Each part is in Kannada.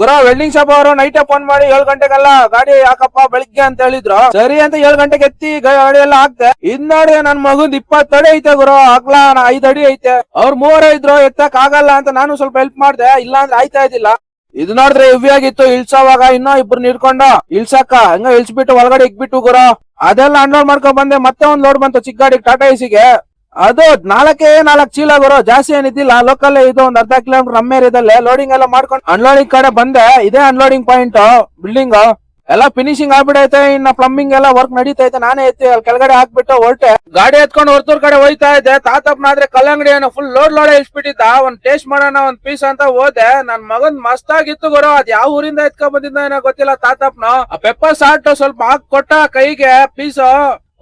ಗುರು ವೆಲ್ಡಿಂಗ್ ಶಾಪ್ ಅವರು ನೈಟ್ ಫೋನ್ ಮಾಡಿ 7 ಗಂಟೆಗೆಲ್ಲ ಗಾಡಿ ಹಾಕಪ್ಪ ಬೆಳಿಗ್ಗೆ ಅಂತ ಹೇಳಿದ್ರು. ಸರಿ ಅಂತ 7 ಗಂಟೆಗೆ ಎತ್ತಿ ಗಾಡಿ ಎಲ್ಲ ಹಾಕ್ದೆ. ಇದ್ ನೋಡಿ ನನ್ ಮಗಂದ್ 20 ಅಡಿ ಐತೆ ಗುರು, ಆಗ್ಲಾ 5 ಅಡಿ ಐತೆ. ಅವ್ರ 3 ಇದ್ರು ಎತ್ತಕ್ ಆಗಲ್ಲ ಅಂತ ನಾನು ಸ್ವಲ್ಪ ಹೆಲ್ಪ್ ಮಾಡ್ದೆ, ಇಲ್ಲ ಅಂದ್ರೆ ಆಯ್ತಾ ಇದ್ದಿಲ್ಲ. ಇದು ನೋಡಿದ್ರೆ ಹೆವಿ ಆಗಿತ್ತು. ಇಳ್ಸೋವಾಗ ಇನ್ನೂ ಇಬ್ರು ನಿಡ್ಕೊಂಡು ಇಳ್ಸಕ್ಕ ಹಂಗ ಇಳ್ಸ್ಬಿಟ್ಟು ಒಳಗಡೆ ಇಕ್ಬಿಟ್ಟು ಗುರು ಅದೆಲ್ಲ ಅನ್ಲೋಡ್ ಮಾಡ್ಕೊಂಡ್ ಬಂದೆ. ಮತ್ತೆ ಒಂದ್ ಲೋಡ್ ಬಂತು ಚಿಕ್ಕ ಗಾಡಿ ಟಾಟಾ ಎಸಿಗೆ. ಅದು 4 ಚೀಲ ಗುರು, ಜಾಸ್ತಿ ಏನಿದ್ದಿಲ್ಲ. ಲೋಕಲ್ ಇದು ಒಂದ್ ಅರ್ಧ ಕಿಲೋಮೀಟರ್ ನಮ್ಮ ಏರಿಯಾದಲ್ಲೇ ಲೋಡಿಂಗ್ ಎಲ್ಲ ಮಾಡ್ಕೊಂಡು ಅನ್ಲೋಡಿಂಗ್ ಕಡೆ ಬಂದೆ. ಇದೇ ಅನ್ಲೋಡಿಂಗ್ ಪಾಯಿಂಟ್ ಬಿಲ್ಡಿಂಗ್ ಎಲ್ಲ ಫಿನಿಶಿಂಗ್ ಆಗ್ಬಿಡೈತೆ. ಇನ್ನ ಪ್ಲಂಬಿಂಗ್ ಎಲ್ಲ ವರ್ಕ್ ನಡೀತೈತೆ. ನಾನೇ ಎತ್ತಿ ಅಲ್ಲಿ ಕೆಳಗಡೆ ಹಾಕ್ಬಿಟ್ಟು ಹೊರಟೆ. ಗಾಡಿ ಎತ್ಕೊಂಡು ಹೊರ್ತೂರ್ ಕಡೆ ಹೋಯ್ತಾ ಇದ್ದೆ. ತಾತಪ್ಪನಾದ್ರೆ ಕಲ್ಲಂಗಡಿ ಏನೋ ಫುಲ್ ಲೋಡ್ ಇಳಿಸ್ಬಿಟ್ಟಿದ್ದ. ಒಂದ್ ಟೇಸ್ಟ್ ಮಾಡೋಣ ಒಂದ್ ಪೀಸ್ ಅಂತ ಹೋದೆ. ನನ್ ಮಗನ್ ಮಸ್ತ್ ಆಗಿತ್ತು ಗುರು. ಅದ್ ಯಾವ ಊರಿಂದ ಎತ್ಕೊಂಡ್ ಬಂದಿದ್ದ ಏನೋ ಗೊತ್ತಿಲ್ಲ. ತಾತಪ್ಪನ ಪೆಪ್ಪರ್ ಸಾಲ್ಟ್ ಸ್ವಲ್ಪ ಹಾಕ್ ಕೊಟ್ಟ ಕೈಗೆ ಪೀಸ್.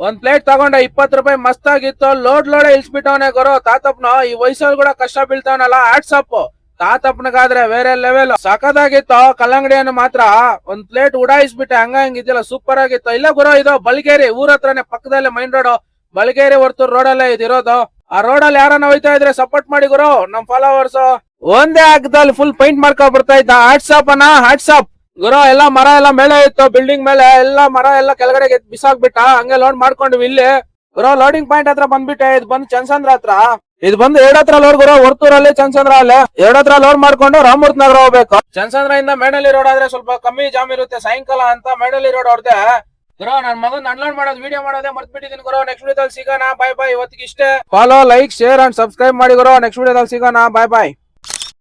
ಒಂದ್ ಪ್ಲೇಟ್ ತಗೊಂಡ 20 ರೂಪಾಯಿ. ಮಸ್ತ್ ಆಗಿತ್ತು. ಲೋಡ್ ಇಳಿಸ್ಬಿಟ್ಟವನೆ ಗುರು ತಾತಪ್ಪನ. ಈ ವಯಸ್ಸಲ್ಲಿ ಕೂಡ ಕಷ್ಟ ಬೀಳ್ತಾವನಲ್ಲ, ಆಟ್ಸಪ್ ತಾತಪ್ಪನಿಗಾದ್ರೆ ಬೇರೆ ಲೆವೆಲ್. ಸಖತ್ತಾಗಿತ್ತು. ಕಲ್ಲಂಗಡಿಯನ್ನು ಮಾತ್ರ ಒಂದ್ ಪ್ಲೇಟ್ ಉಡಾಯಿಸ್ಬಿಟ್ಟೆ. ಹಂಗಿದ್ದಿಲ್ಲ, ಸೂಪರ್ ಆಗಿತ್ತು. ಇಲ್ಲ ಗುರು, ಇದು ಬಲ್ಗೇರಿ ಊರ ಹತ್ರನೇ, ಪಕ್ಕದಲ್ಲೇ ಮೈನ್ ರೋಡ್. ಬಲ್ಗೇರಿ ಹೊರತು ರೋಡಲ್ಲೇ ಇದಿರೋದು. ಆ ರೋಡಲ್ಲಿ ಯಾರನ್ನ ಹೋಯ್ತಾ ಇದ್ರೆ ಸಪೋರ್ಟ್ ಮಾಡಿ ಗುರು, ನಮ್ ಫಾಲೋವರ್ಸ್. ಒಂದೇ ಆಗದಲ್ಲಿ ಫುಲ್ ಪೈಂಟ್ ಮಾಡ್ಕೊಂಡ್ ಬರ್ತಾ ಇದ್ದ. ಹಾಟ್ಸಾಪ್ ಅಣ್ಣ, ಹಾಟ್ಸಾಪ್ ಗುರು. ಎಲ್ಲ ಮರ ಎಲ್ಲ ಮೇಲೆ ಇತ್ತು, ಬಿಲ್ಡಿಂಗ್ ಮೇಲೆ ಎಲ್ಲ ಮರ ಎಲ್ಲ ಕೆಳಗಡೆ ಬಿಸಾಕ್ಬಿಟ್ಟ. ಹಂಗೆ ಲೋಡ್ ಮಾಡ್ಕೊಂಡ್ವಿ ಇಲ್ಲಿ ಗುರು. ಲೋಡಿಂಗ್ ಪಾಯಿಂಟ್ ಹತ್ರ ಬಂದ್ಬಿಟ್ಟೆ. ಇದು ಬಂದು ಚನ್ಸಂದ್ರ ಹತ್ರ. ಇದು ಬಂದು 2 ಹತ್ರ ಲೋಡ್ ಗುರು. ಹೊರ್ತೂರಲ್ಲಿ ಚನ್ಸಂದ್ರ ಅಲ್ಲೇ 2 ಹತ್ರ ಲೋಡ್ ಮಾಡ್ಕೊಂಡು ರಾಮಮೂರ್ತಿ ನಗರ ಹೋಗ್ಬೇಕು. ಚನ್ಸಂದ್ರ ಇಂದ ಮೇಡಳ್ಳಿ ರೋಡ್ ಆದ್ರೆ ಸ್ವಲ್ಪ ಕಮ್ಮಿ ಜಾಮ್ ಇರುತ್ತೆ ಸಾಯಂಕಾಲ ಅಂತ ಮೇಡಳ್ಳಿ ರೋಡ್ ಹೊಡೆದೆ ಗುರು. ನನ್ ಮಗನ್ ಅನ್ಲೋಡ್ ಮಾಡೋದು ವಿಡಿಯೋ ಮಾಡೋದೇ ಮರ್ತ್ಬಿಟ್ಟಿದ್ದೀನಿ ಗುರು. ನೆಕ್ಸ್ಟ್ ವಿಡಿಯೋದಲ್ಲಿ ಸಿಗೋಣ. ಬಾಯ್ ಬಾಯ್. ಇವತ್ತಿಗೆ ಇಷ್ಟೇ. Follow, like, share and subscribe ಮಾಡಿ ಗುರು. ನೆಕ್ಸ್ಟ್ ವಿಡಿಯೋದಲ್ಲಿ ಸಿಗೋಣ. ಬಾಯ್ ಬಾಯ್.